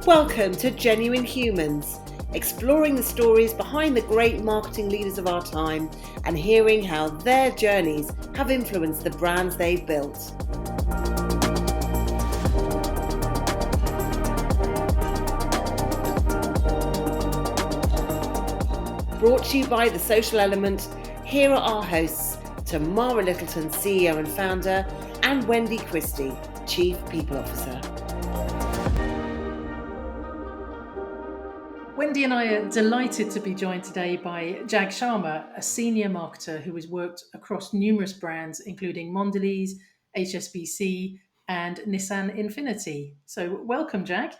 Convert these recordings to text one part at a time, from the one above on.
Welcome to Genuine Humans, exploring the stories behind the great marketing leaders of our time and hearing how their journeys have influenced the brands they've built. Brought to you by The Social Element, here are our hosts, Tamara Littleton, CEO and founder, and Wendy Christie, Chief People Officer. Wendy and I are delighted to be joined today by Jag Sharma, a senior marketer who has worked across numerous brands, including Mondelez, HSBC, and Nissan Infinity. So welcome, Jag.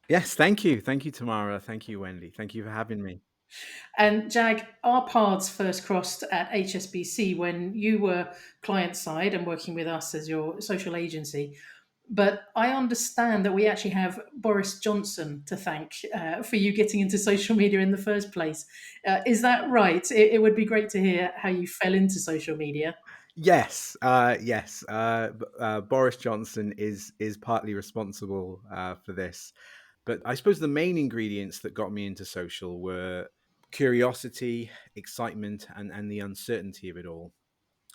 Yes, thank you. Thank you, Tamara. Thank you, Wendy. Thank you for having me. And Jag, our paths first crossed at HSBC when you were client side and working with us as your social agency. But I understand that we actually have Boris Johnson to thank for you getting into social media in the first place. Is that right? It would be great to hear how you fell into social media. Yes, yes. Boris Johnson is partly responsible for this, but I suppose the main ingredients that got me into social were curiosity, excitement, and the uncertainty of it all.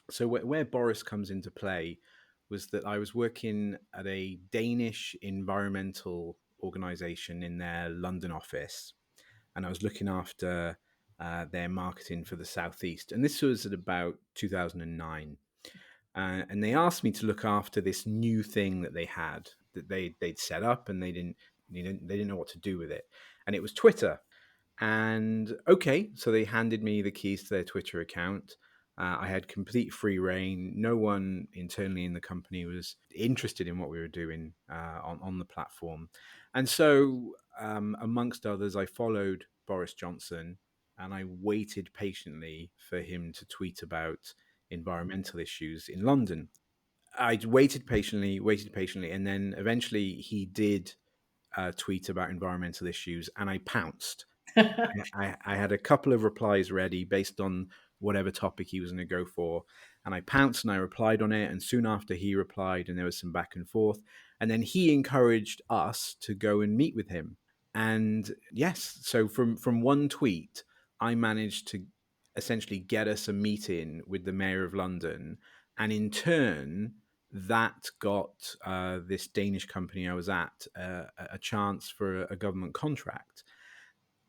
So where Boris comes into play was that I was working at a Danish environmental organization in their London office, and I was looking after their marketing for the Southeast. And this was at about 2009. And they asked me to look after this new thing that they had that they'd set up, and they didn't know what to do with it. And it was Twitter. And okay, so they handed me the keys to their Twitter account. I had complete free reign. No one internally in the company was interested in what we were doing on the platform. And so, amongst others, I followed Boris Johnson, and I waited patiently for him to tweet about environmental issues in London. I waited patiently, and then eventually he did tweet about environmental issues, and I pounced. I had a couple of replies ready based on whatever topic he was going to go for. And I pounced and I replied on it. And soon after he replied, and there was some back and forth. And then he encouraged us to go and meet with him. And yes, so from one tweet, I managed to essentially get us a meeting with the Mayor of London. And in turn, that got this Danish company I was at a chance for a government contract.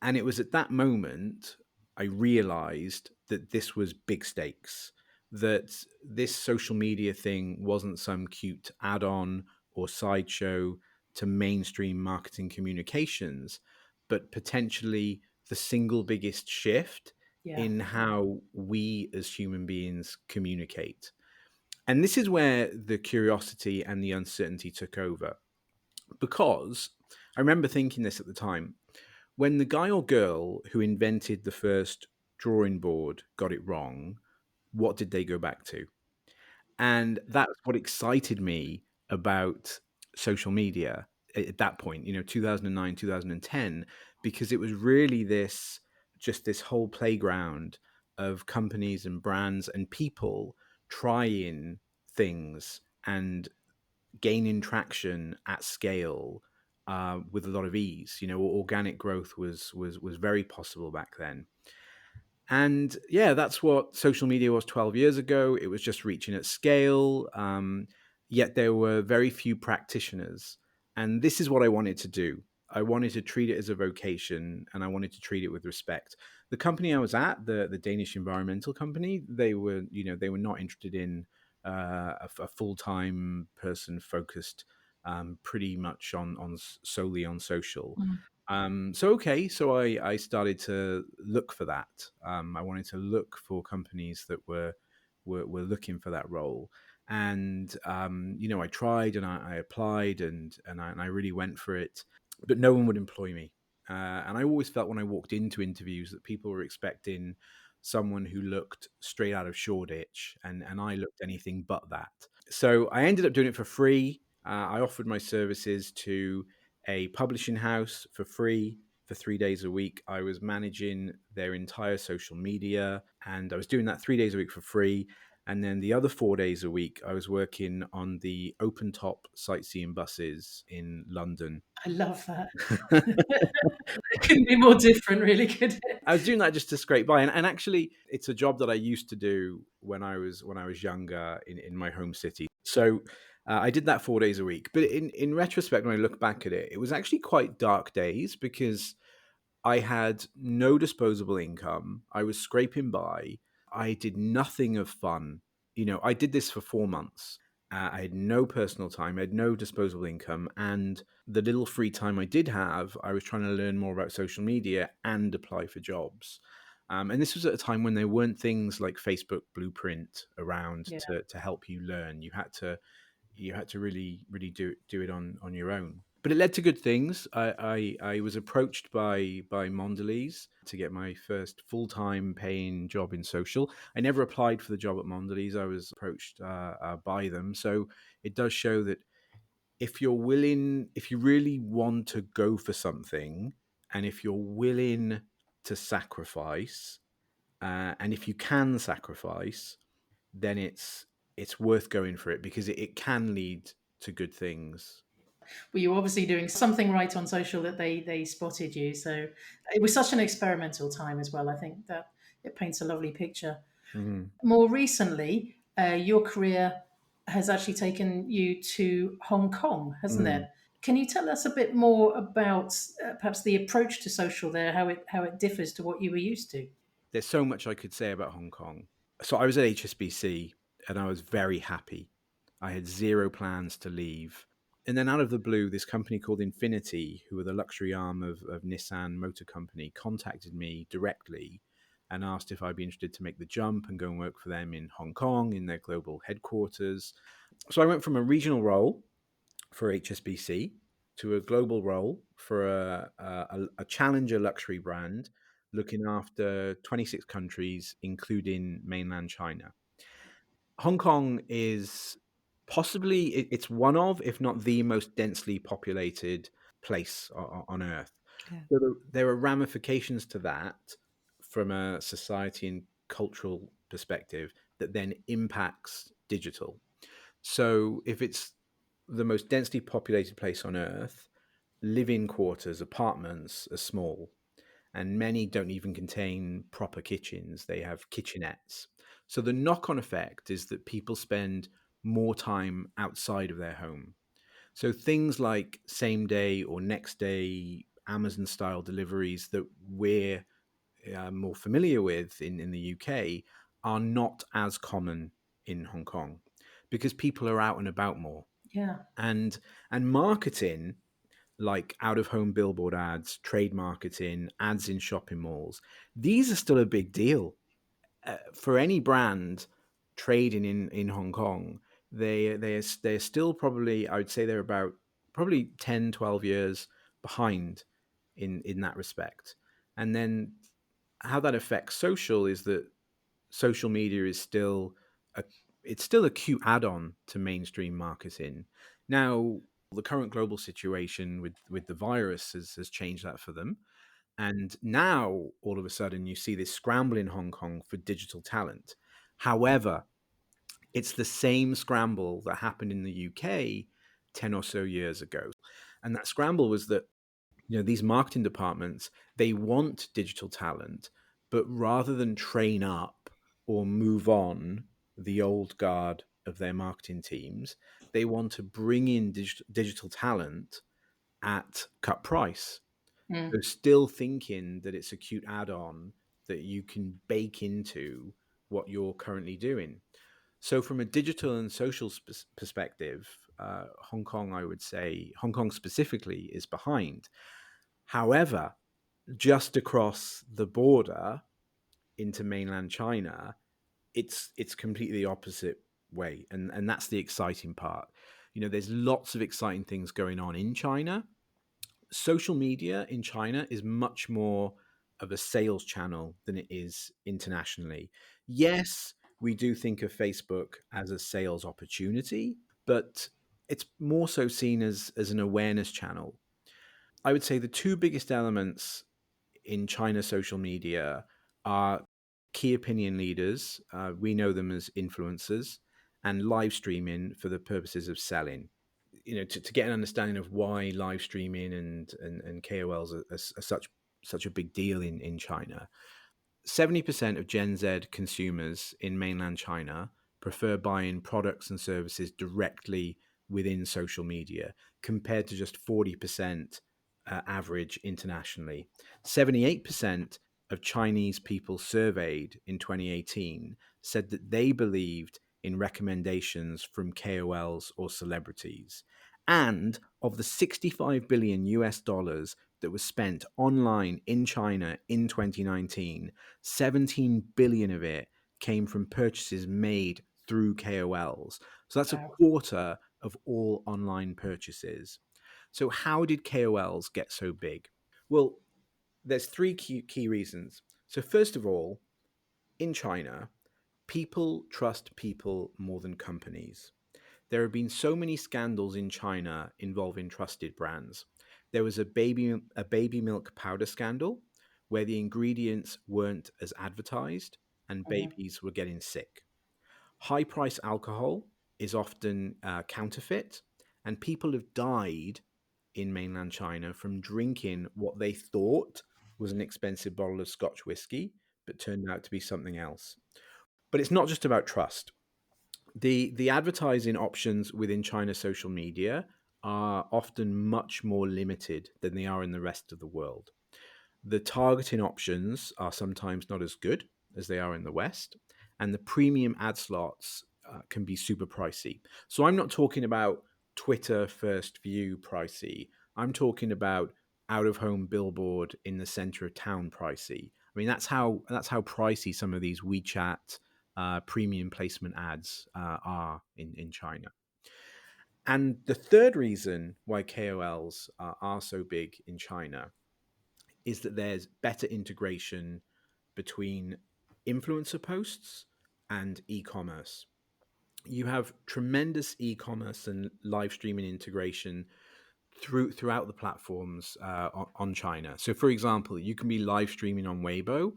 And it was at that moment I realized that this was big stakes, that this social media thing wasn't some cute add on or sideshow to mainstream marketing communications, but potentially the single biggest shift in how we as human beings communicate. And this is where the curiosity and the uncertainty took over. Because I remember thinking this at the time. When the guy or girl who invented the first drawing board got it wrong, what did they go back to? And that's what excited me about social media at that point, 2009, 2010, because it was really this whole playground of companies and brands and people trying things and gaining traction at scale with a lot of ease. Organic growth was very possible back then. And yeah, that's what social media was 12 years ago. It was just reaching at scale. Yet there were very few practitioners. And this is what I wanted to do. I wanted to treat it as a vocation, and I wanted to treat it with respect. The company I was at, the Danish environmental company, they were not interested in a full-time person focused pretty much on solely on social. So I started to look for that. I wanted to look for companies that were looking for that role, and I tried and I applied and I really went for it, but no one would employ me. And I always felt when I walked into interviews that people were expecting someone who looked straight out of Shoreditch, and I looked anything but that. So I ended up doing it for free. I offered my services to a publishing house for free for 3 days a week. I was managing their entire social media, and I was doing that 3 days a week for free. And then the other 4 days a week, I was working on the open top sightseeing buses in London. I love that. It couldn't be more different, really, could it? I was doing that just to scrape by, and actually, it's a job that I used to do when I was younger in my home city. So I did that 4 days a week. But in retrospect, when I look back at it, it was actually quite dark days because I had no disposable income. I was scraping by. I did nothing of fun. I did this for 4 months. I had no personal time. I had no disposable income. And the little free time I did have, I was trying to learn more about social media and apply for jobs. And this was at a time when there weren't things like Facebook Blueprint around Yeah. to help you learn. You had to really do it on your own. But it led to good things. I was approached by Mondelez to get my first full-time paying job in social. I never applied for the job at Mondelez. I was approached by them. So it does show that if you're willing, if you really want to go for something, and if you're willing to sacrifice, and if you can sacrifice, then it's worth going for it because it can lead to good things. Well, you're obviously doing something right on social that they spotted you. So it was such an experimental time as well. I think that it paints a lovely picture. Mm-hmm. More recently, your career has actually taken you to Hong Kong, hasn't it? Can you tell us a bit more about perhaps the approach to social there, how it differs to what you were used to? There's so much I could say about Hong Kong. So I was at HSBC and I was very happy. I had zero plans to leave. And then out of the blue, this company called Infinity, who were the luxury arm of Nissan Motor Company, contacted me directly and asked if I'd be interested to make the jump and go and work for them in Hong Kong in their global headquarters. So I went from a regional role for HSBC to a global role for a challenger luxury brand looking after 26 countries, including mainland China. Hong Kong is possibly, it's one of, if not the most densely populated place on Earth. Yeah. So there are ramifications to that from a society and cultural perspective that then impacts digital. So if it's the most densely populated place on Earth, living quarters, apartments are small, and many don't even contain proper kitchens. They have kitchenettes. So the knock on effect is that people spend more time outside of their home. So things like same day or next day Amazon style deliveries that we're more familiar with in the UK are not as common in Hong Kong because people are out and about more. Yeah. And marketing, like out of home billboard ads, trade marketing, ads in shopping malls, these are still a big deal. For any brand trading in Hong Kong, they're still probably, I would say they're about probably 10, 12 years behind in that respect. And then how that affects social is that social media is still a it's still a cute add-on to mainstream marketing. Now, the current global situation with the virus has changed that for them. And now, all of a sudden, you see this scramble in Hong Kong for digital talent. However, it's the same scramble that happened in the UK 10 or so years ago. And that scramble was that these marketing departments, they want digital talent, but rather than train up or move on the old guard of their marketing teams, they want to bring in digital talent at cut price. Mm. So still thinking that it's a cute add-on that you can bake into what you're currently doing. So from a digital and social perspective, Hong Kong, I would say, Hong Kong specifically is behind. However, just across the border into mainland China, it's completely the opposite way, and that's the exciting part. There's lots of exciting things going on in China. Social media in China is much more of a sales channel than it is internationally. Yes, we do think of Facebook as a sales opportunity, but it's more so seen as an awareness channel. I would say the two biggest elements in China social media are key opinion leaders, we know them as influencers, and live streaming for the purposes of selling. To get an understanding of why live streaming and KOLs are such a big deal in China. 70% of Gen Z consumers in mainland China prefer buying products and services directly within social media, compared to just 40% average internationally. 78% of Chinese people surveyed in 2018 said that they believed in recommendations from KOLs or celebrities. And of the 65 billion US dollars that was spent online in China in 2019, 17 billion of it came from purchases made through KOLs. So that's a Wow. quarter of all online purchases. So how did KOLs get so big? Well, there's three key reasons. So first of all, in China, people trust people more than companies. There have been so many scandals in China involving trusted brands. There was a baby milk powder scandal where the ingredients weren't as advertised and Mhm. babies were getting sick. High price alcohol is often counterfeit, and people have died in mainland China from drinking what they thought was an expensive bottle of Scotch whiskey, but turned out to be something else. But it's not just about trust. The advertising options within China's social media are often much more limited than they are in the rest of the world. The targeting options are sometimes not as good as they are in the West, and the premium ad slots can be super pricey. So I'm not talking about Twitter first view pricey. I'm talking about out of home billboard in the center of town pricey. I mean that's how pricey some of these WeChat premium placement ads are in China. And the third reason why KOLs are so big in China is that there's better integration between influencer posts and e-commerce. You have tremendous e-commerce and live streaming integration throughout the platforms on China. So, for example, you can be live streaming on Weibo,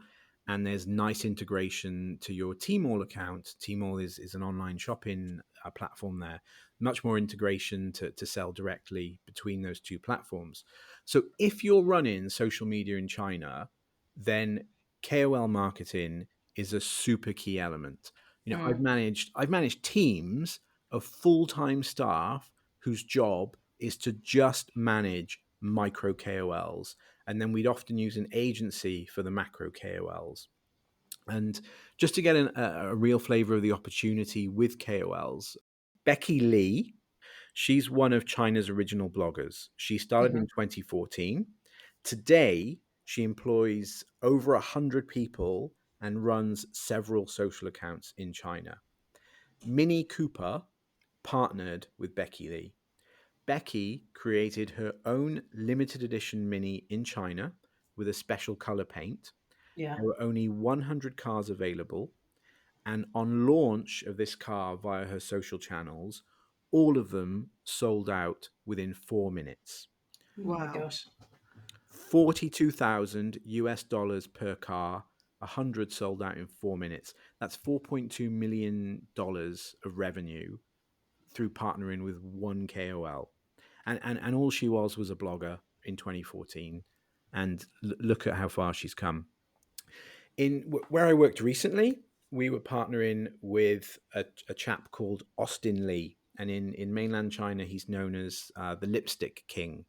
and there's nice integration to your Tmall account. Tmall is an online shopping platform there. Much more integration to sell directly between those two platforms. So, if you're running social media in China, then KOL marketing is a super key element. Mm. I've managed teams of full-time staff whose job is to just manage micro KOLs. And then we'd often use an agency for the macro KOLs. And just to get a real flavor of the opportunity with KOLs, Becky Lee, she's one of China's original bloggers. She started Mhm. in 2014. Today, she employs over 100 people and runs several social accounts in China. Mini Cooper partnered with Becky Lee. Becky created her own limited edition Mini in China with a special color paint. Yeah. There were only 100 cars available, and on launch of this car via her social channels, all of them sold out within 4 minutes. Oh my Wow. gosh. 42,000 US dollars per car, 100 sold out in 4 minutes. That's $4.2 million of revenue through partnering with one KOL. And all she was a blogger in 2014. And look at how far she's come. Where I worked recently, we were partnering with a chap called Austin Lee. And in mainland China, he's known as the Lipstick King.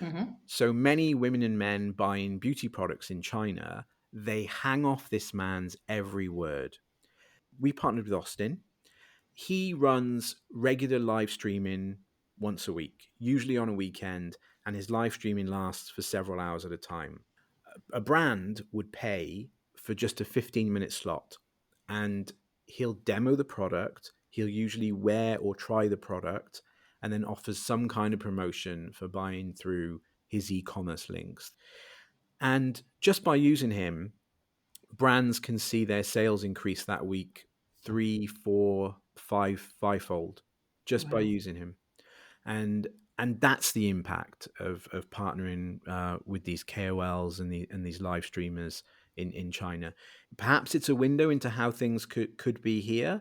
Mm-hmm. So many women and men buying beauty products in China, they hang off this man's every word. We partnered with Austin. He runs regular live streaming once a week, usually on a weekend, and his live streaming lasts for several hours at a time. A brand would pay for just a 15-minute slot, and he'll demo the product. He'll usually wear or try the product and then offers some kind of promotion for buying through his e-commerce links. And just by using him, brands can see their sales increase that week three, four, fivefold just by Wow. using him. And that's the impact of partnering with these KOLs and these live streamers in China. Perhaps it's a window into how things could be here,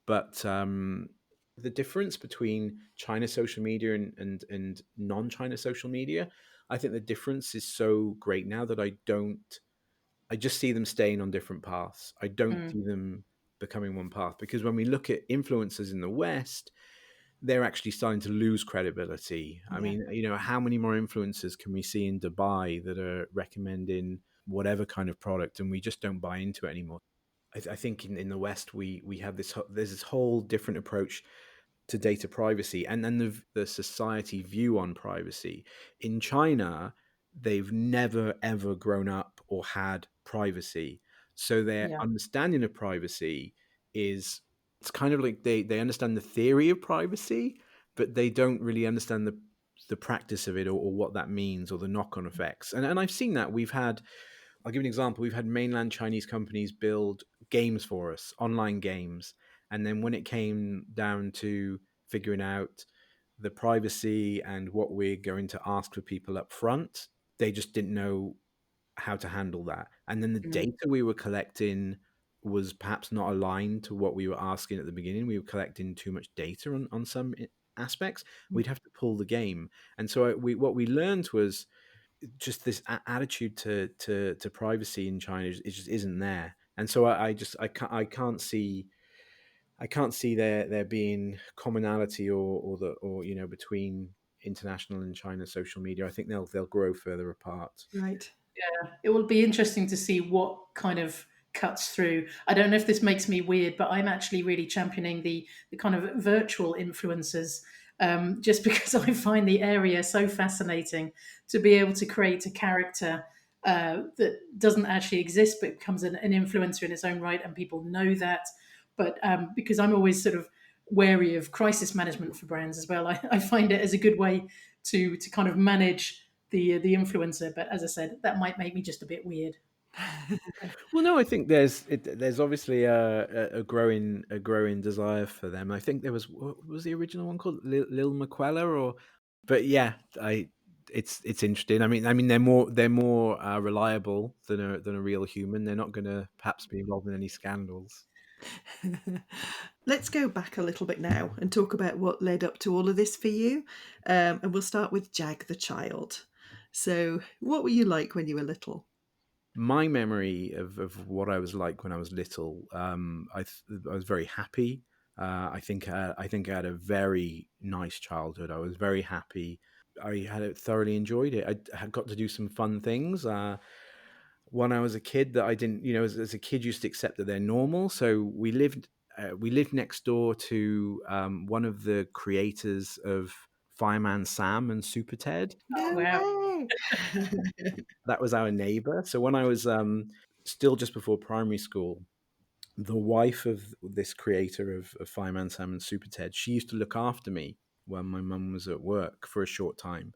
but the difference between China social media and non-China social media, I think the difference is so great now that I just see them staying on different paths. I don't Mm, see them becoming one path, because when we look at influencers in the West, they're actually starting to lose credibility. I Yeah. mean, how many more influencers can we see in Dubai that are recommending whatever kind of product, and we just don't buy into it anymore? I think in the West we have there's this whole different approach to data privacy, and then the society view on privacy. In China, they've never ever grown up or had privacy, so their yeah. understanding of privacy is, it's kind of like they understand the theory of privacy, but they don't really understand the practice of it, or what that means, or the knock-on effects. And I've seen that. I'll give you an example. We've had mainland Chinese companies build games for us, online games. And then when it came down to figuring out the privacy and what we're going to ask for people up front, they just didn't know how to handle that. And then the Mm, data we were collecting was perhaps not aligned to what we were asking at the beginning. We were collecting too much data on some aspects. We'd have to pull the game. And so what we learned was just this attitude to privacy in China it just isn't there. And so I can't see there being commonality or between international and China social media. I think they'll grow further apart. Right. it will be interesting to see what kind of cuts through. I don't know if this makes me weird, but I'm actually really championing the kind of virtual influencers, just because I find the area so fascinating to be able to create a character that doesn't actually exist but becomes an influencer in its own right, and people know that. But because I'm always sort of wary of crisis management for brands as well, I find it as a good way to kind of manage the influencer. But as I said, that might make me just a bit weird. Well, no, I think there's obviously a growing desire for them. I think there was, what was the original one called, Lil McQuella, or but yeah, it's interesting. I mean they're more reliable than a real human. They're not going to perhaps be involved in any scandals. Let's go back a little bit now and talk about what led up to all of this for you. And we'll start with Jag the child. So, what were you like when you were little? My memory of what I was like when I was little, I was very happy. I think I had a very nice childhood. I was very happy. Thoroughly enjoyed it. I had got to do some fun things. When I was a kid, that I didn't, as a kid, used to accept that they're normal. So we lived next door to one of the creators of Fireman Sam and Super Ted. Oh, No wow. way! That was our neighbor. So when I was still just before primary school, the wife of this creator of Fireman Sam and Super Ted, she used to look after me when my mum was at work for a short time.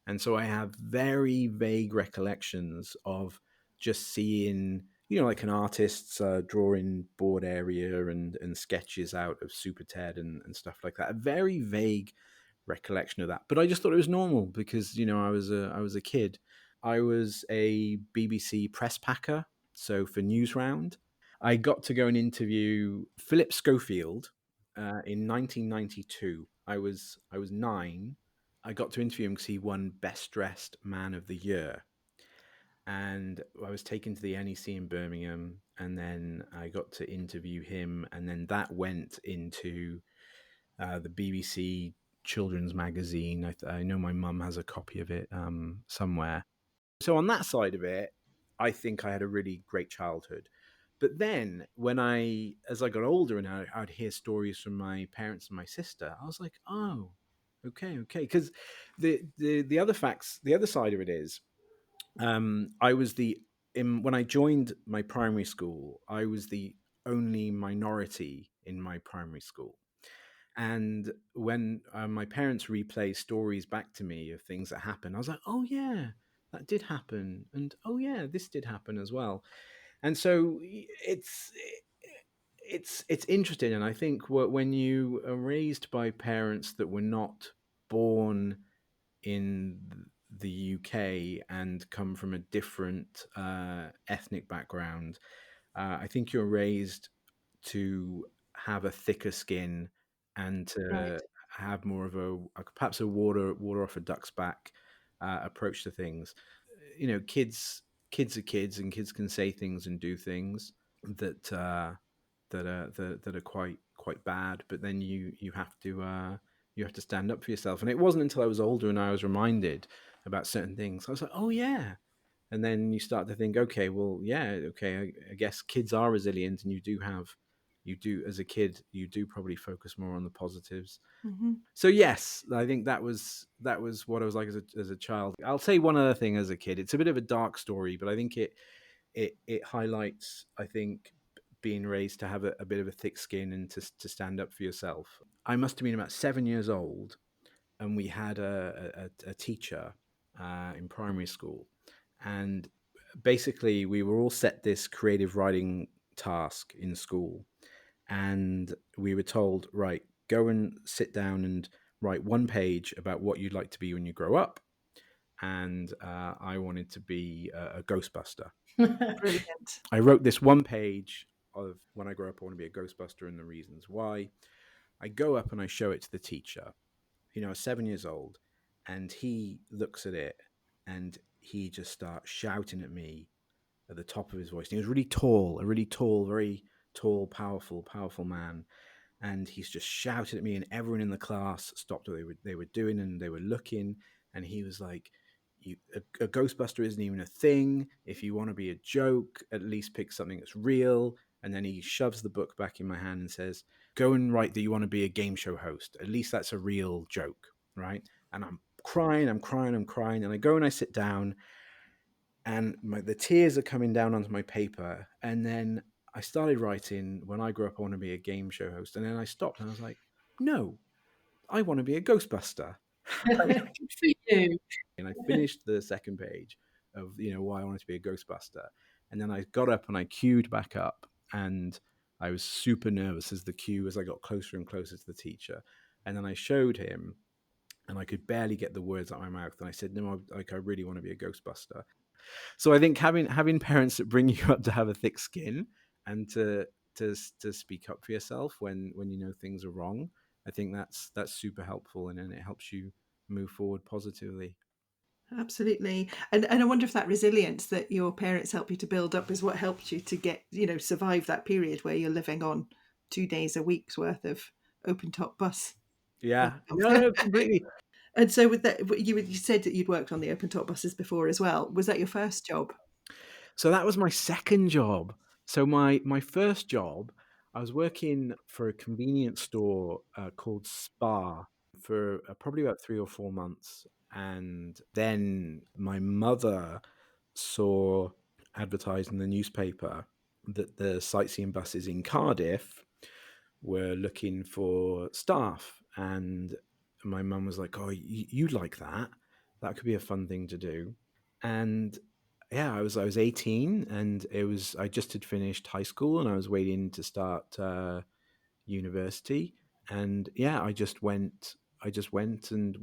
And so I have very vague recollections of just seeing, like an artist's drawing board area and sketches out of Super Ted and stuff like that. A very vague recollection of that. But I just thought it was normal because, I was a kid. I was a BBC press packer, so for Newsround. I got to go and interview Philip Schofield in 1992. I was 9. I got to interview him because he won Best Dressed Man of the Year, and I was taken to the NEC in Birmingham, and then I got to interview him, and then that went into the BBC children's magazine. I know my mum has a copy of it somewhere. So on that side of it, I think I had a really great childhood. But then as I got older and I'd hear stories from my parents and my sister, I was like, oh, okay. Because the other side of it is, I was when I joined my primary school, I was the only minority in my primary school. And when my parents replay stories back to me of things that happened, I was like, oh, yeah, that did happen. And oh, yeah, this did happen as well. And so it's interesting. And I think when you are raised by parents that were not born in the UK and come from a different ethnic background, I think you're raised to have a thicker skin and Right. to have more of a perhaps a water off a duck's back approach to things. You know, kids are kids, and kids can say things and do things that that are quite bad. But then you have to stand up for yourself. And it wasn't until I was older and I was reminded about certain things, I was like, oh yeah. And then you start to think, okay, well, yeah, okay, I guess kids are resilient, and you do as a kid, you do probably focus more on the positives. Mm-hmm. So yes, I think that was what I was like as a child. I'll say one other thing as a kid. It's a bit of a dark story, but I think it highlights, I think, being raised to have a bit of a thick skin and to stand up for yourself. I must have been about 7 years old, and we had a teacher in primary school, and basically we were all set this creative writing task in school, and we were told, right, go and sit down and write one page about what you'd like to be when you grow up. And I wanted to be a Ghostbuster. Brilliant. I wrote this one page of when I grow up, I want to be a Ghostbuster and the reasons why. I go up and I show it to the teacher, 7 years old, and he looks at it and he just starts shouting at me at the top of his voice. And he was a really tall, very tall, powerful man. And he's just shouted at me, and everyone in the class stopped what they were doing, and they were looking. And he was like, a Ghostbuster isn't even a thing. If you want to be a joke, at least pick something that's real. And then he shoves the book back in my hand and says, go and write that you want to be a game show host. At least that's a real joke, right? And I'm crying. And I go and I sit down, and the tears are coming down onto my paper. And then I started writing, when I grow up, I want to be a game show host. And then I stopped and I was like, no, I want to be a Ghostbuster. Good for you. And I finished the second page of, why I wanted to be a Ghostbuster. And then I got up and I queued back up, and I was super nervous as I got closer and closer to the teacher. And then I showed him, and I could barely get the words out of my mouth. And I said, no, I really want to be a Ghostbuster. So I think having parents that bring you up to have a thick skin and to speak up for yourself when you know things are wrong, I think that's super helpful, and it helps you move forward positively. Absolutely. And I wonder if that resilience that your parents helped you to build up is what helped you to get, survive that period where you're living on 2 days a week's worth of open top bus. Yeah, no, completely. And so with that, you said that you'd worked on the open top buses before as well. Was that your first job? So that was my second job. So my first job, I was working for a convenience store called Spar for probably about 3 or 4 months. And then my mother saw advertised in the newspaper that the sightseeing buses in Cardiff were looking for staff. And my mum was like, oh, you'd like that? That could be a fun thing to do. And yeah, I was 18, and I just had finished high school, and I was waiting to start university. And yeah, I just went and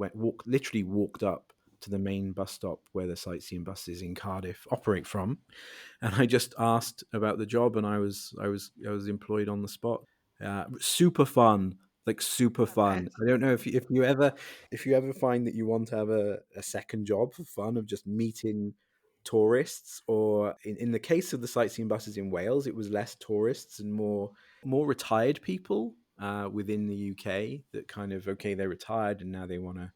literally walked up to the main bus stop where the sightseeing buses in Cardiff operate from, and I just asked about the job, and I was employed on the spot. Super fun, like super fun. I don't know if you ever find that you want to have a second job for fun of just meeting tourists, or in the case of the sightseeing buses in Wales, it was less tourists and more retired people within the UK that kind of, okay, they're retired and now they want to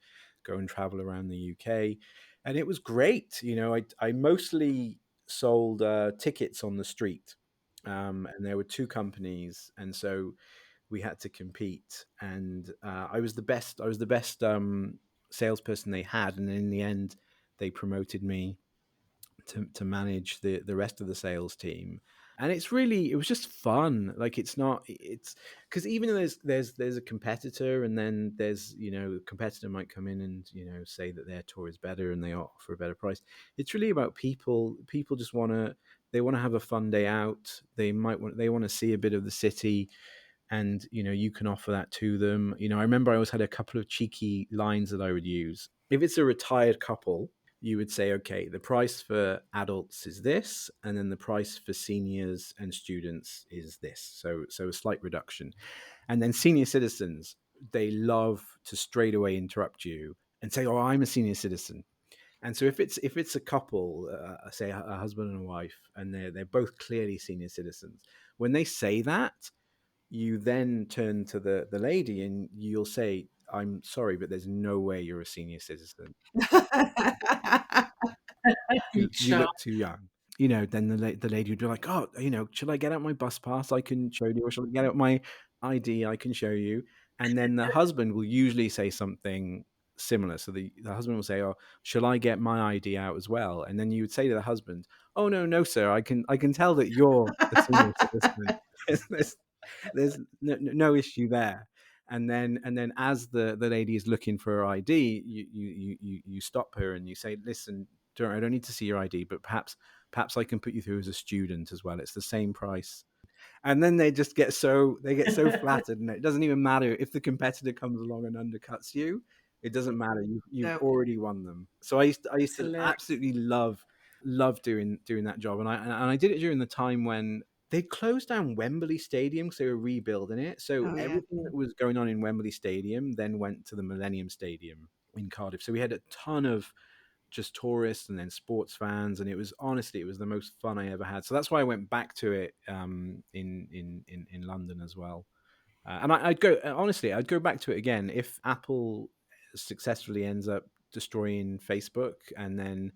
go and travel around the UK. And it was great. I mostly sold tickets on the street, and there were two companies, and so we had to compete. And I was the best salesperson they had, and in the end, they promoted me to manage the rest of the sales team. And it was just fun. Like, it's because even though there's a competitor, and then there's, a competitor might come in and, say that their tour is better and they offer a better price. It's really about people just they want to have a fun day out. They want to see a bit of the city, and you can offer that to them. I remember I always had a couple of cheeky lines that I would use. If it's a retired couple, you would say, okay, the price for adults is this, and then the price for seniors and students is this. So a slight reduction. And then senior citizens, they love to straight away interrupt you and say, "Oh, I'm a senior citizen." And so if it's a couple, say a husband and a wife, and they're both clearly senior citizens, when they say that, you then turn to the lady and you'll say, "I'm sorry, but there's no way you're a senior citizen. You Sure. look too young." Then the lady would be like, "Oh, should I get out my bus pass? I can show you, or should I get out my ID? I can show you." And then the husband will usually say something similar. So the husband will say, "Oh, shall I get my ID out as well?" And then you would say to the husband, "Oh, no, no, sir. I can tell that you're a senior citizen. there's there's no issue there." And then as the lady is looking for her ID, you stop her and you say, "Listen, I don't need to see your ID, but perhaps I can put you through as a student as well. It's the same price." And then they get so flattered, and it doesn't even matter if the competitor comes along and undercuts you. It doesn't matter. You've No. already won them. So I used to Hilarious. absolutely love doing that job, and I did it during the time when they closed down Wembley Stadium because they were rebuilding it. So Oh yeah. everything that was going on in Wembley Stadium then went to the Millennium Stadium in Cardiff. So we had a ton of just tourists and then sports fans, and it was the most fun I ever had. So that's why I went back to it in London as well. And I'd go back to it again if Apple successfully ends up destroying Facebook, and then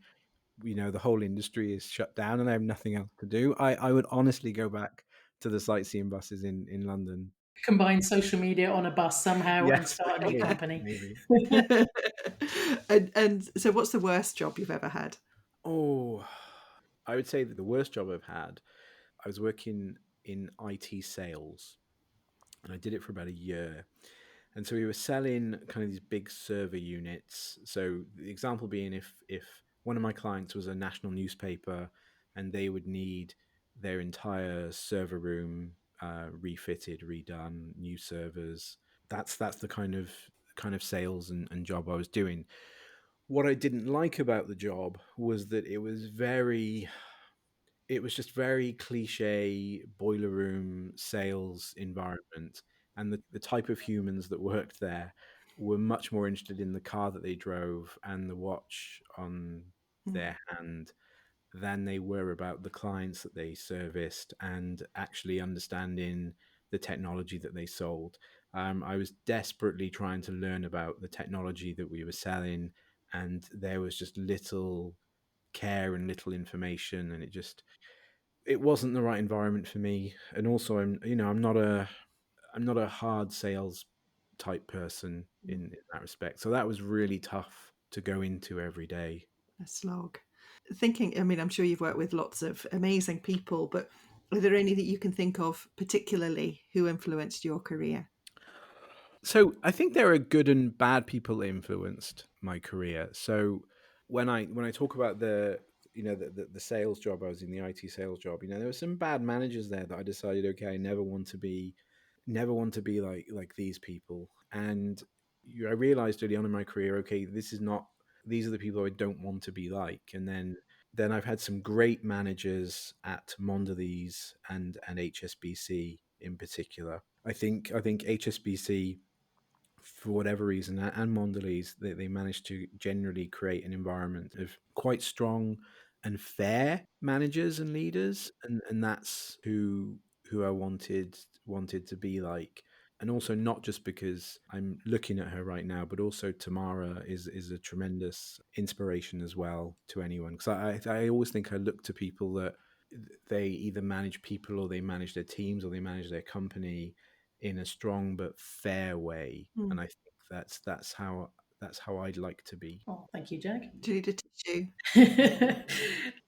the whole industry is shut down and I have nothing else to do. I would honestly go back to the sightseeing buses in London. Combine social media on a bus somehow and Yes, start a new company. maybe. And so, what's the worst job you've ever had? Oh, I would say that the worst job I've had, I was working in IT sales, and I did it for about a year. And so we were selling kind of these big server units. So the example being, if one of my clients was a national newspaper and they would need their entire server room refitted, redone, new servers, that's the kind of sales and job I was doing. What I didn't like about the job was that it was just very cliche boiler room sales environment, and the type of humans that worked there were much more interested in the car that they drove and the watch on Mm. their hand than they were about the clients that they serviced and actually understanding the technology that they sold. I was desperately trying to learn about the technology that we were selling, and there was just little care and little information, and it wasn't the right environment for me. And also, I'm not a hard sales type person in that respect. So that was really tough to go into every day. A slog. Thinking, I mean, I'm sure you've worked with lots of amazing people, but are there any that you can think of particularly who influenced your career? So I think there are good and bad people that influenced my career. So when I talk about the sales job, I was in the IT sales job. There were some bad managers there that I decided, okay, I never want to be like these people. And I realized early on in my career, okay, these are the people I don't want to be like. And then I've had some great managers at Mondelez and HSBC in particular. I think HSBC, for whatever reason, and Mondelez, they managed to generally create an environment of quite strong and fair managers and leaders, and that's who I wanted to be like. And also, not just because I'm looking at her right now, but also Tamara is a tremendous inspiration as well to anyone. Because I always think I look to people that they either manage people, or they manage their teams, or they manage their company in a strong but fair way. Mm. And I think that's how I'd like to be. Oh, thank you, Jack. Do you need a tissue?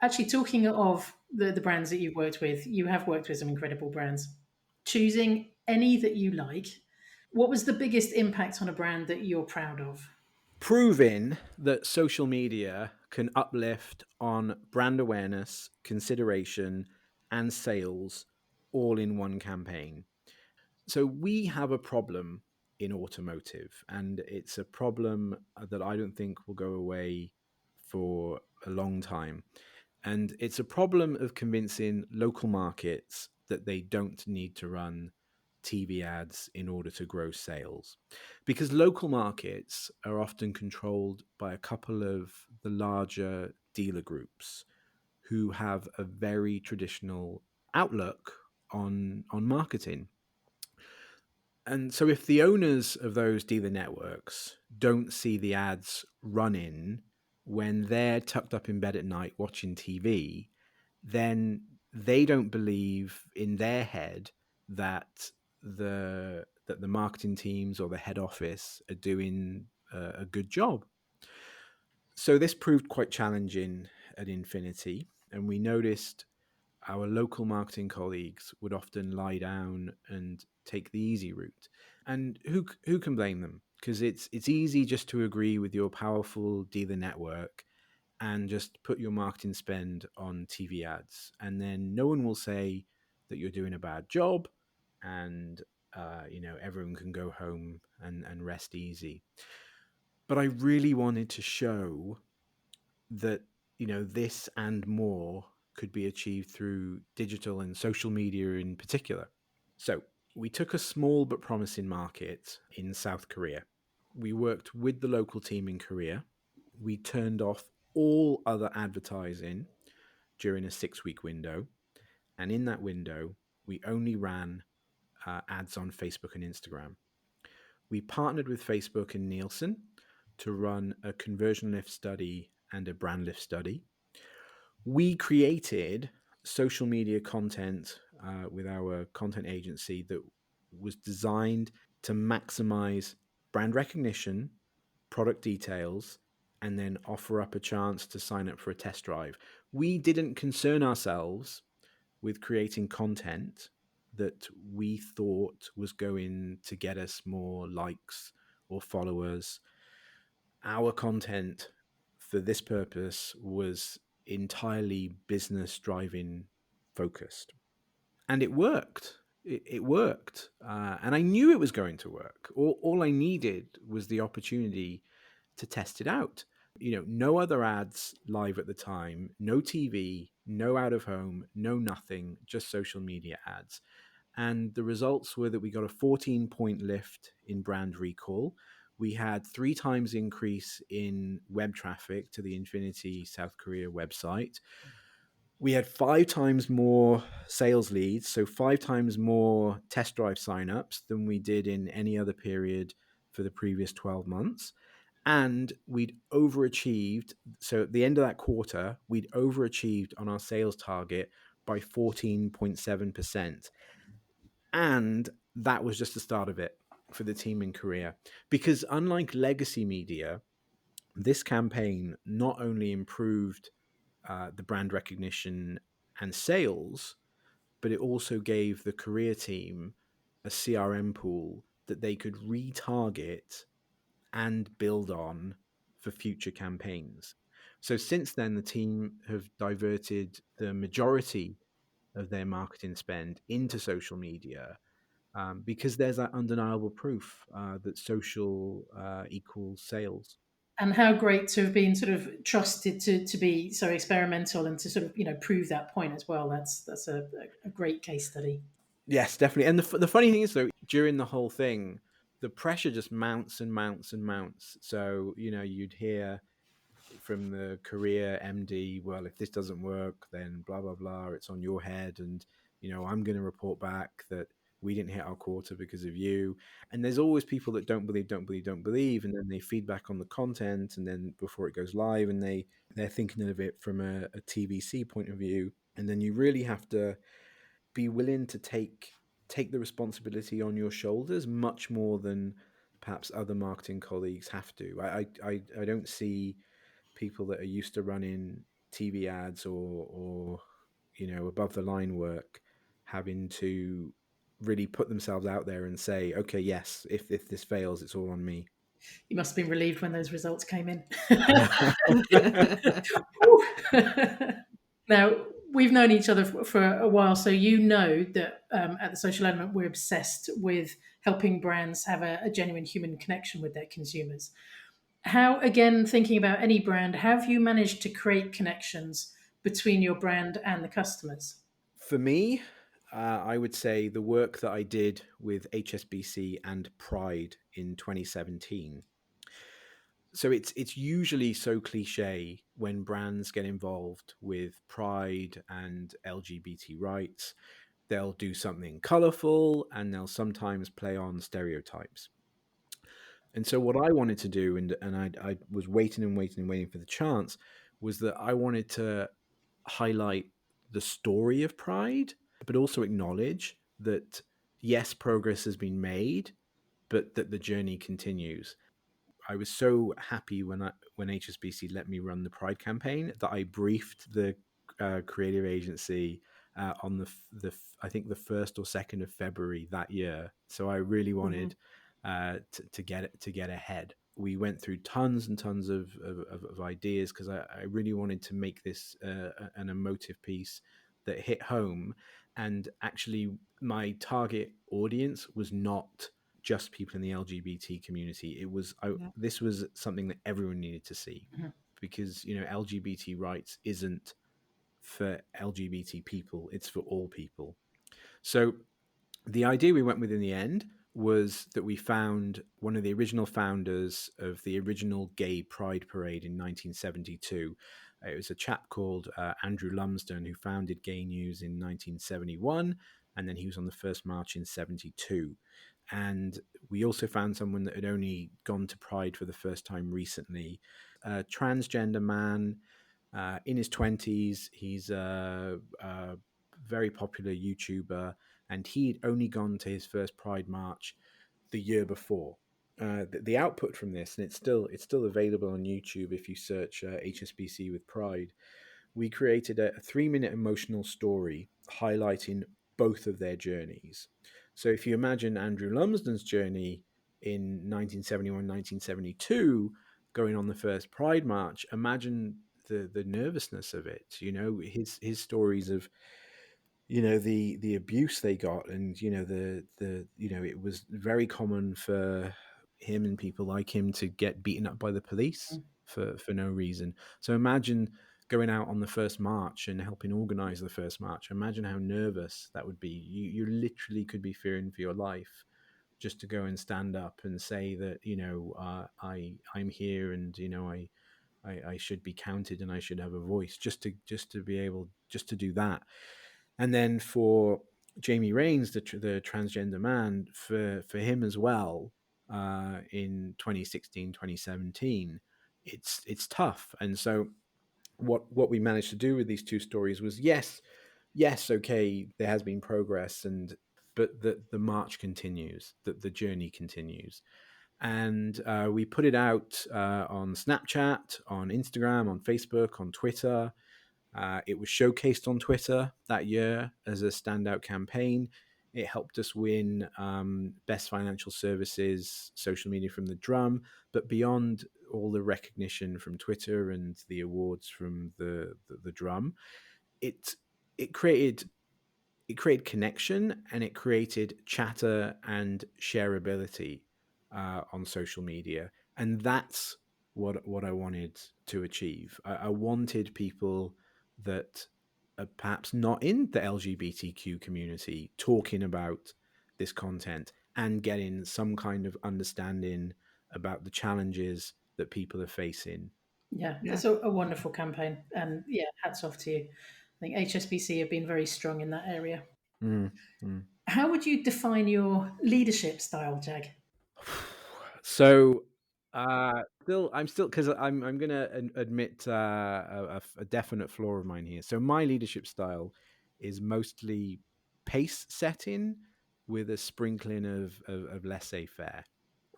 Actually, talking of the brands that you've worked with, you have worked with some incredible brands. Choosing any that you like, what was the biggest impact on a brand that you're proud of? Proving that social media can uplift on brand awareness, consideration, and sales all in one campaign. So we have a problem in automotive, and it's a problem that I don't think will go away for a long time. And it's a problem of convincing local markets that they don't need to run TV ads in order to grow sales. Because local markets are often controlled by a couple of the larger dealer groups who have a very traditional outlook on marketing. And so if the owners of those dealer networks don't see the ads running when they're tucked up in bed at night watching TV, then they don't believe in their head that the marketing teams or the head office are doing a good job. So this proved quite challenging at Infinity, and we noticed our local marketing colleagues would often lie down and take the easy route. And who can blame them? Because it's easy just to agree with your powerful dealer network and just put your marketing spend on TV ads, and then no one will say that you're doing a bad job, and everyone can go home and rest easy. But I really wanted to show that this and more could be achieved through digital and social media in particular. So we took a small but promising market in South Korea. We worked with the local team in Korea. We turned off all other advertising during a 6-week window. And in that window, we only ran ads on Facebook and Instagram. We partnered with Facebook and Nielsen to run a conversion lift study and a brand lift study. We created social media content with our content agency that was designed to maximize brand recognition, product details, and then offer up a chance to sign up for a test drive. We didn't concern ourselves with creating content that we thought was going to get us more likes or followers. Our content for this purpose was entirely business driving focused. And it worked. It worked. And I knew it was going to work. All I needed was the opportunity to test it out. No other ads live at the time, no TV, no out of home, no nothing, just social media ads. And the results were that we got a 14-point lift in brand recall. We had 3 times increase in web traffic to the Infinity South Korea website. We had 5 times more sales leads, so 5 times more test drive signups than we did in any other period for the previous 12 months. And we'd overachieved. So at the end of that quarter, we'd overachieved on our sales target by 14.7%. And that was just the start of it for the team in Korea. Because unlike legacy media, this campaign not only improved the brand recognition and sales, but it also gave the Korea team a CRM pool that they could retarget and build on for future campaigns. So since then, the team have diverted the majority of their marketing spend into social media because there's that undeniable proof that social equals sales. And how great to have been sort of trusted to be so experimental and to sort of prove that point as well. That's a great case study. Yes, definitely. And the funny thing is, though, during the whole thing, the pressure just mounts and mounts and mounts. So you'd hear from the Korea MD, well, if this doesn't work, then blah blah blah, it's on your head, and I'm going to report back that we didn't hit our quarter because of you. And there's always people that don't believe, and then they feedback on the content, and then before it goes live, and they're thinking of it from a TVC point of view, and then you really have to be willing to take the responsibility on your shoulders much more than perhaps other marketing colleagues have to. I don't see people that are used to running TV ads or above the line work having to really put themselves out there and say, okay, yes, if this fails, it's all on me. You must have been relieved when those results came in. Now, we've known each other for a while, so that at the Social Element, we're obsessed with helping brands have a genuine human connection with their consumers. How, again, thinking about any brand, have you managed to create connections between your brand and the customers? For me, I would say the work that I did with HSBC and Pride in 2017. So it's usually so cliche when brands get involved with Pride and LGBT rights. They'll do something colorful and they'll sometimes play on stereotypes. And so what I wanted to do, and I was waiting and waiting and waiting for the chance, was that I wanted to highlight the story of Pride, but also acknowledge that yes, progress has been made, but that the journey continues. I was so happy when HSBC let me run the Pride campaign that I briefed the creative agency on I think the 1st or 2nd of February that year. So I really wanted to get ahead. We went through tons and tons of ideas because I really wanted to make this an emotive piece that hit home. And actually, my target audience was not just people in the LGBT community. This was something that everyone needed to see, because LGBT rights isn't for LGBT people; it's for all people. So the idea we went with in the end was that we found one of the original founders of the original Gay Pride Parade in 1972. It was a chap called Andrew Lumsden who founded Gay News in 1971, and then he was on the first march in 72. And we also found someone that had only gone to Pride for the first time recently, a transgender man in his 20s. He's a very popular YouTuber, and he'd only gone to his first Pride March the year before. The output from this, and it's still available on YouTube if you search HSBC with Pride. We created a 3-minute emotional story highlighting both of their journeys. So if you imagine Andrew Lumsden's journey in 1971, 1972, going on the first Pride March, imagine the nervousness of it. His stories of the abuse they got, and it was very common for him and people like him to get beaten up by the police for no reason. So imagine going out on the first march and helping organize the first march. Imagine how nervous that would be. You literally could be fearing for your life just to go and stand up and say that I'm here, and I should be counted and I should have a voice, just to be able just to do that. And then for Jamie Raines, the transgender man, for him as well, in 2016, 2017, it's tough. And so what we managed to do with these two stories was yes, okay, there has been progress, but the march continues, that the journey continues. And we put it out on Snapchat, on Instagram, on Facebook, on Twitter. It was showcased on Twitter that year as a standout campaign. It helped us win Best Financial Services Social Media from the Drum. But beyond all the recognition from Twitter and the awards from the Drum, it created connection, and it created chatter and shareability on social media. And that's what I wanted to achieve. I wanted people that are perhaps not in the LGBTQ community talking about this content and getting some kind of understanding about the challenges that people are facing. Yeah, it's a wonderful campaign. And yeah, hats off to you. I think HSBC have been very strong in that area. How would you define your leadership style, Jag? So, I'm still because I'm going to admit a definite flaw of mine here. So my leadership style is mostly pace setting with a sprinkling of laissez-faire.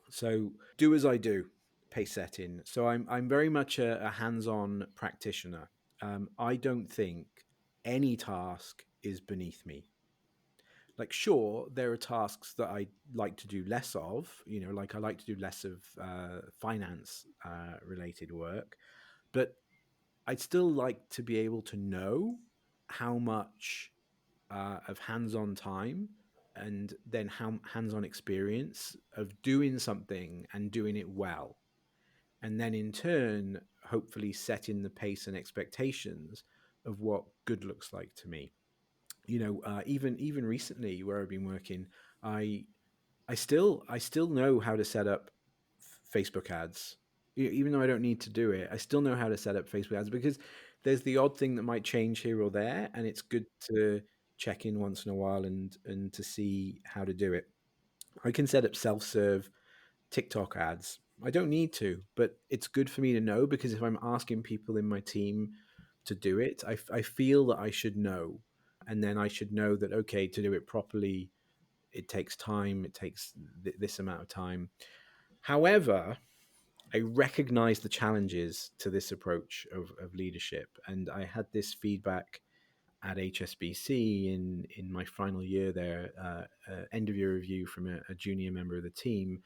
So do as I do, pace setting. So I'm very much a hands-on practitioner. I don't think any task is beneath me. Like, sure, there are tasks that I like to do less of, like I like to do less of finance related work, but I'd still like to be able to know how much of hands-on time and then how hands-on experience of doing something and doing it well. and then in turn, hopefully setting the pace and expectations of what good looks like to me. Even recently where I've been working, I I still know how to set up Facebook ads. Even though I don't need to do it, I still know how to set up Facebook ads, because there's the odd thing that might change here or there, and it's good to check in once in a while and to see how to do it. I can set up self-serve TikTok ads. I don't need to, but it's good for me to know, because if I'm asking people in my team to do it, I feel that I should know. And then I should know that, okay, to do it properly, it takes time, it takes this amount of time. However, I recognize the challenges to this approach of leadership. And I had this feedback at HSBC in my final year there, end of year review from a junior member of the team.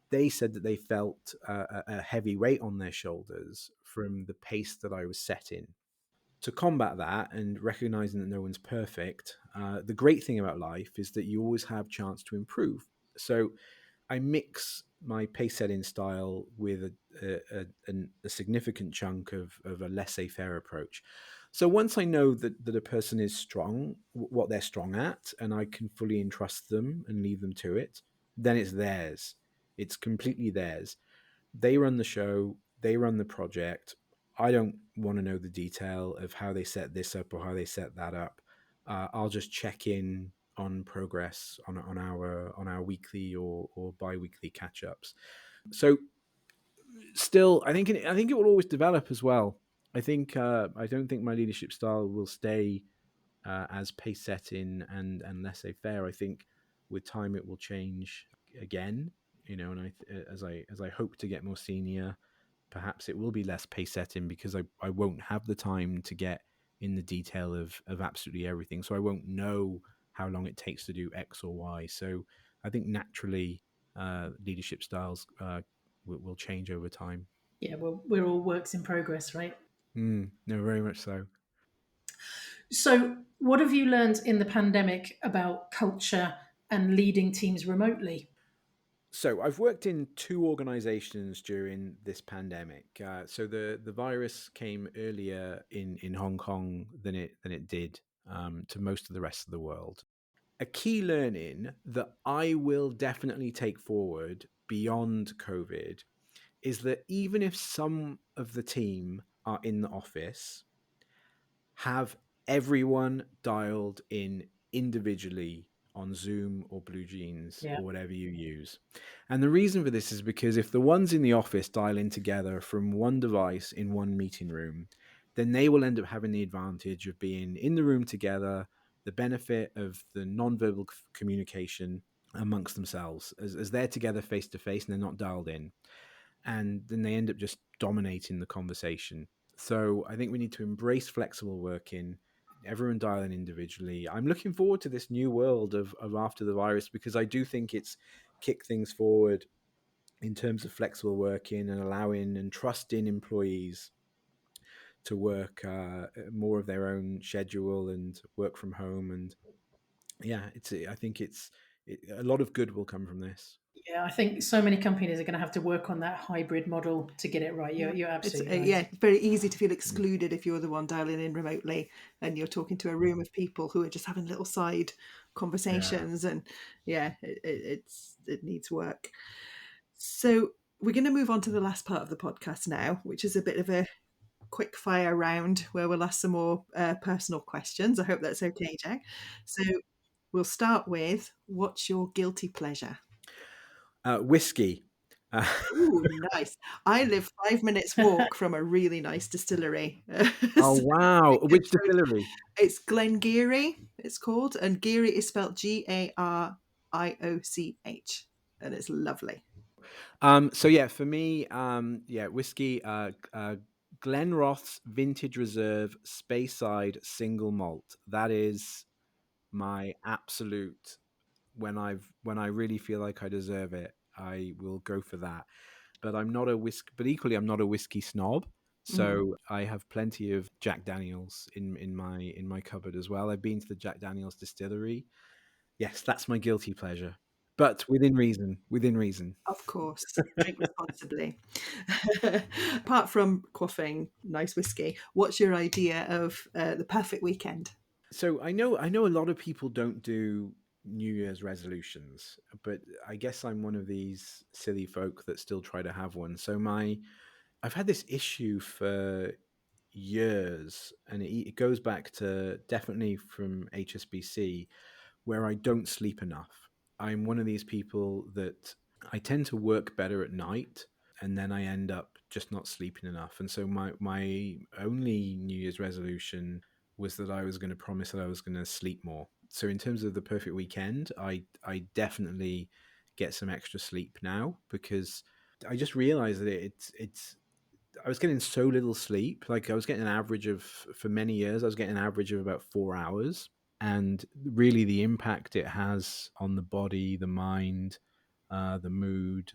They said that they felt a heavy weight on their shoulders from the pace that I was setting. To combat that and recognizing that no one's perfect, the great thing about life is that you always have chance to improve. So I mix my pace setting style with a significant chunk of a laissez-faire approach. So once I know that a person is strong, what they're strong at, and I can fully entrust them and leave them to it, then it's theirs. It's completely theirs. They run the show, they run the project. I don't want to know the detail of how they set this up or how they set that up. I'll just check in on progress on our weekly or bi-weekly catch-ups. So still, I think it will always develop as well. I don't think my leadership style will stay as pace setting and laissez-faire. I think with time it will change again. And as I hope to get more senior, perhaps it will be less pace setting, because I won't have the time to get in the detail of absolutely everything. So I won't know how long it takes to do X or Y. So I think naturally leadership styles will change over time. Yeah, well, we're all works in progress, right? No, very much so. So, what have you learned in the pandemic about culture and leading teams remotely? So I've worked in 2 organizations during this pandemic. So the virus came earlier in Hong Kong than it did to most of the rest of the world. A key learning that I will definitely take forward beyond COVID is that even if some of the team are in the office, have everyone dialed in individually on Zoom or Blue Jeans Yeah. or whatever you use. And the reason for this is because if the ones in the office dial in together from one device in one meeting room, then they will end up having the advantage of being in the room together, the benefit of the nonverbal communication amongst themselves as they're together face to face and they're not dialed in. And then they end up just dominating the conversation. So I think we need to embrace flexible working, everyone dialing individually. I'm looking forward to this new world of after the virus, because I do think it's kicked things forward in terms of flexible working and allowing and trusting employees to work more of their own schedule and work from home. And yeah, I think a lot of good will come from this. Yeah, I think so many companies are going to have to work on that hybrid model to get it right. You're It's absolutely right. it's very easy to feel excluded if you're the one dialing in remotely and you're talking to a room of people who are just having little side conversations, and it needs work. So we're going to move on to the last part of the podcast now, which is a bit of a quick fire round where we'll ask some more personal questions. I hope that's okay, Jack. So we'll start with, what's your guilty pleasure? Whiskey. Ooh, nice. I live 5 minutes walk from a really nice distillery. Oh, So wow. we Which could go to- distillery? it's Glengarry, it's called, and Geary is spelled Garioch, and it's lovely. So yeah, for me, whiskey, Glenrothes Vintage Reserve Speyside Single Malt. That is my absolute. When I really feel like I deserve it, I will go for that. But equally, I'm not a whiskey snob. So I have plenty of Jack Daniels in my cupboard as well. I've been to the Jack Daniels distillery. Yes, that's my guilty pleasure. but within reason. Within reason. Of course, drink responsibly. Apart from quaffing nice whiskey, what's your idea of the perfect weekend? So I know a lot of people don't do New Year's resolutions, but I guess I'm one of these silly folk that still try to have one. So I've had this issue for years, and it goes back to definitely from HSBC, where I don't sleep enough. I'm one of these people that I tend to work better at night, and then I end up just not sleeping enough. And so my only New Year's resolution was that I was going to promise that I was going to sleep more. So in terms of the perfect weekend, I definitely get some extra sleep now, because I just realized that it's I was getting so little sleep. Like, I was getting an average of, for many years, I was getting an average of about 4 hours. And really the impact it has on the body, the mind, the mood,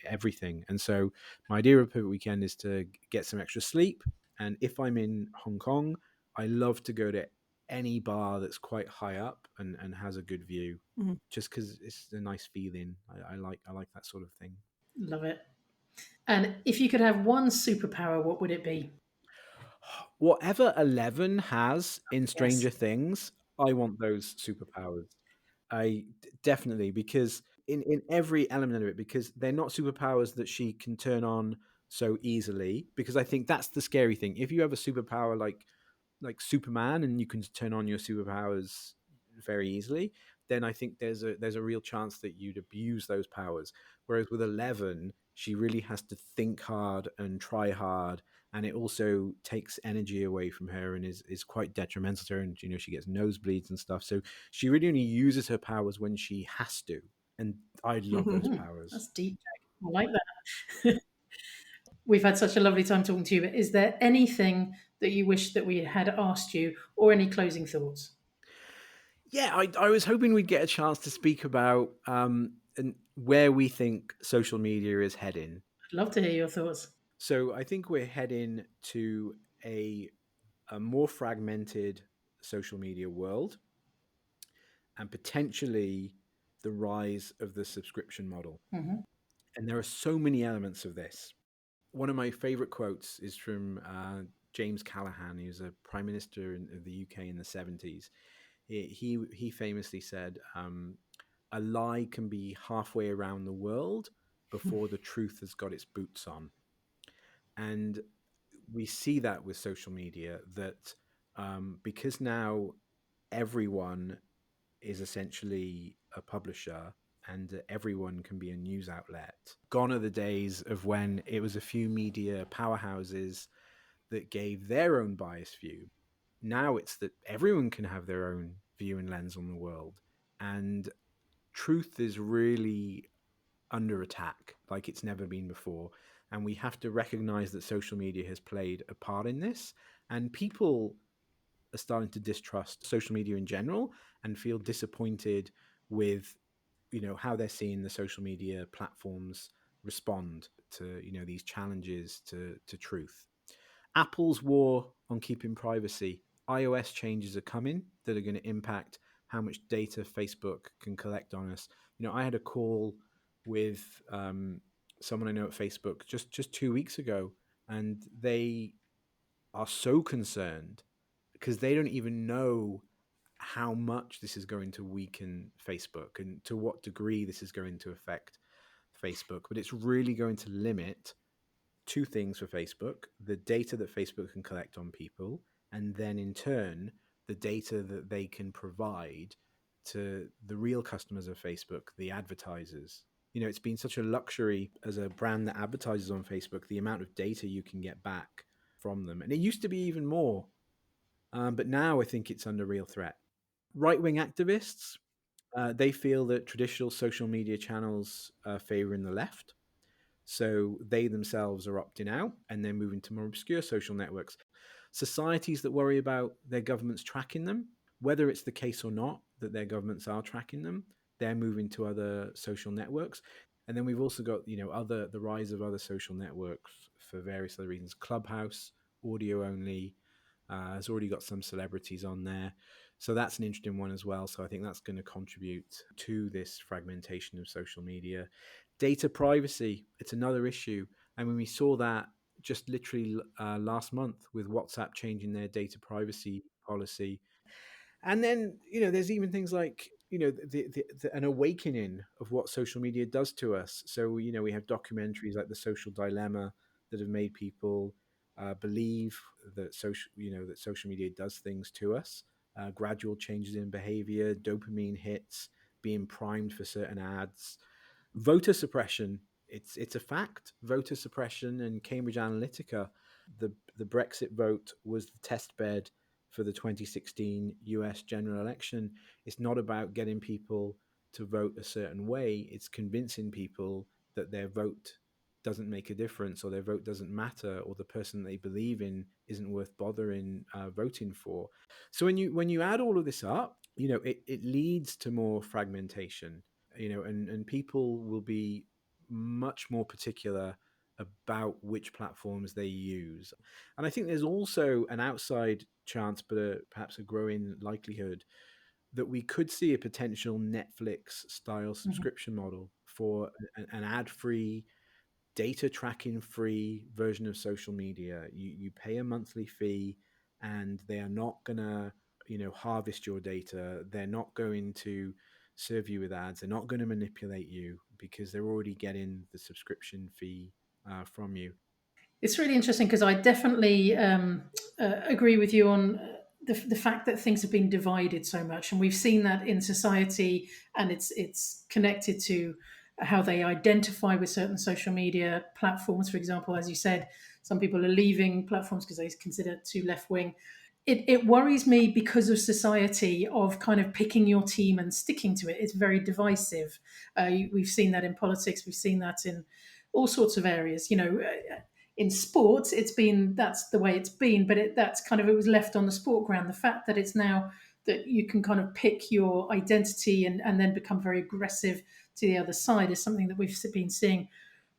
everything. And so my idea of a perfect weekend is to get some extra sleep. And if I'm in Hong Kong, I love to go to any bar that's quite high up and has a good view, Mhm. just because it's a nice feeling. I like that sort of thing. Love it. And if you could have one superpower, what would it be? Whatever 11 has in Yes. Stranger Things, I want those superpowers. Definitely, because in every element of it, because they're not superpowers that she can turn on so easily. Because I think that's the scary thing. If you have a superpower like Superman and you can turn on your superpowers very easily, then I think there's a real chance that you'd abuse those powers. Whereas with 11, she really has to think hard and try hard, and it also takes energy away from her and is quite detrimental to her. And she gets nosebleeds and stuff. So she really only uses her powers when she has to. And I love those powers. That's deep, Jack. I like that. We've had such a lovely time talking to you, but is there anything that you wish that we had asked you, or any closing thoughts? Yeah, I was hoping we'd get a chance to speak about and where we think social media is heading. I'd love to hear your thoughts. So I think we're heading to a more fragmented social media world, and potentially the rise of the subscription model. Hmm. And there are so many elements of this. One of my favorite quotes is from James Callaghan, who's a prime minister of the UK in the 70s. He famously said, "A lie can be halfway around the world before the truth has got its boots on." And we see that with social media, that because now everyone is essentially a publisher and everyone can be a news outlet. Gone are the days of when it was a few media powerhouses that gave their own biased view. Now it's that everyone can have their own view and lens on the world. And truth is really under attack like it's never been before. And we have to recognize that social media has played a part in this. And people are starting to distrust social media in general and feel disappointed with how they're seeing the social media platforms respond to these challenges to truth. Apple's war on keeping privacy. iOS changes are coming that are going to impact how much data Facebook can collect on us. I had a call with someone I know at Facebook just 2 weeks ago, and they are so concerned because they don't even know how much this is going to weaken Facebook and to what degree this is going to affect Facebook. But it's really going to limit two things for Facebook: the data that Facebook can collect on people, and then in turn, the data that they can provide to the real customers of Facebook, the advertisers. It's been such a luxury as a brand that advertises on Facebook, the amount of data you can get back from them. And it used to be even more. But now I think it's under real threat. Right-wing activists, they feel that traditional social media channels are favoring the left. So they themselves are opting out and they're moving to more obscure social networks. Societies that worry about their governments tracking them, whether it's the case or not that their governments are tracking them, they're moving to other social networks. And then we've also got, the rise of other social networks for various other reasons. Clubhouse, audio only, has already got some celebrities on there. So that's an interesting one as well. So I think that's going to contribute to this fragmentation of social media. Data privacy, it's another issue. And when we saw that just literally last month with WhatsApp changing their data privacy policy. And then, there's even things like, an awakening of what social media does to us. So, we have documentaries like The Social Dilemma that have made people believe that social media does things to us. Gradual changes in behavior, dopamine hits, being primed for certain ads, voter suppression. It's a fact. Voter suppression and Cambridge Analytica. The Brexit vote was the test bed for the 2016 US general election. It's not about getting people to vote a certain way. It's convincing people that their vote doesn't make a difference, or their vote doesn't matter, or the person they believe in isn't worth bothering voting for. So when you add all of this up, it leads to more fragmentation, and people will be much more particular about which platforms they use. And I think there's also an outside chance, but perhaps a growing likelihood, that we could see a potential Netflix style subscription model for an ad-free, data tracking free version of social media. You pay a monthly fee, and they are not going to harvest your data. They're not going to serve you with ads. They're not going to manipulate you, because they're already getting the subscription fee from you. It's really interesting because I definitely agree with you on the fact that things have been divided so much, and we've seen that in society, and it's connected to how they identify with certain social media platforms. For example, as you said, some people are leaving platforms because they consider it too left wing. It worries me because of society, of kind of picking your team and sticking to it. It's very divisive. We've seen that in politics. We've seen that in all sorts of areas. In sports, that's the way it's been, but it was left on the sport ground. The fact that it's now that you can kind of pick your identity and then become very aggressive to the other side is something that we've been seeing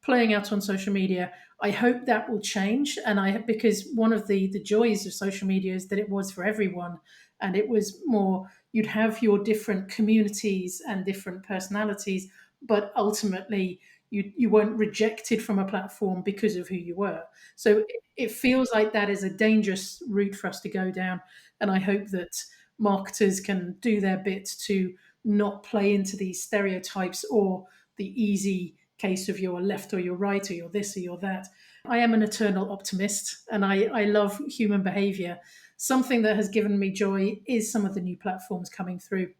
playing out on social media. I hope that will change, because one of the joys of social media is that it was for everyone, and it was more, you'd have your different communities and different personalities, but ultimately you weren't rejected from a platform because of who you were. So it feels like that is a dangerous route for us to go down, and I hope that marketers can do their bit to not play into these stereotypes or the easy case of you're left or you're right or you're this or you're that. I am an eternal optimist, and I love human behavior. Something that has given me joy is some of the new platforms coming through.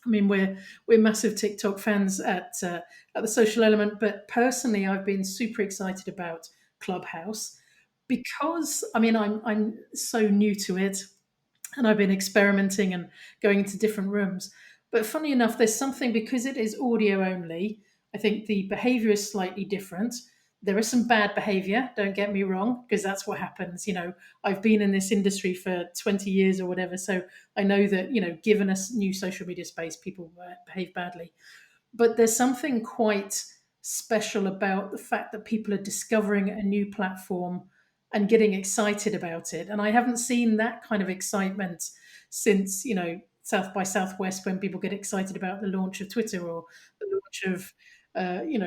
I mean, we're massive TikTok fans at the Social Element, but personally, I've been super excited about Clubhouse because, I mean, I'm so new to it, and I've been experimenting and going into different rooms. But funny enough, there's something, because it is audio only, I think the behavior is slightly different. There is some bad behavior, don't get me wrong, because that's what happens. I've been in this industry for 20 years or whatever, so I know that, given us new social media space, people behave badly. But there's something quite special about the fact that people are discovering a new platform and getting excited about it. And I haven't seen that kind of excitement since, South by Southwest, when people get excited about the launch of Twitter or the launch of,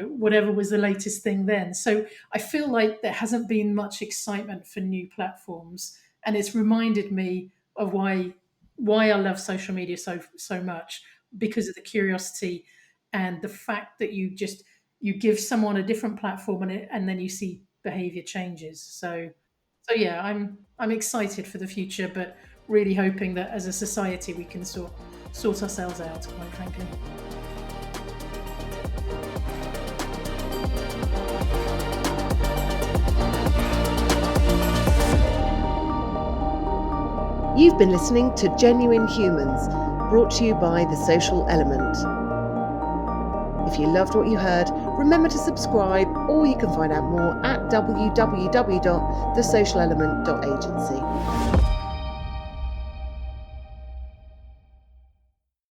whatever was the latest thing then. So I feel like there hasn't been much excitement for new platforms. And it's reminded me of why I love social media so much, because of the curiosity and the fact that you give someone a different platform and then you see behavior changes. So yeah, I'm excited for the future, but really hoping that as a society we can sort ourselves out, quite frankly. You've been listening to Genuine Humans, brought to you by The Social Element. If you loved what you heard, remember to subscribe, or you can find out more at www.thesocialelement.agency.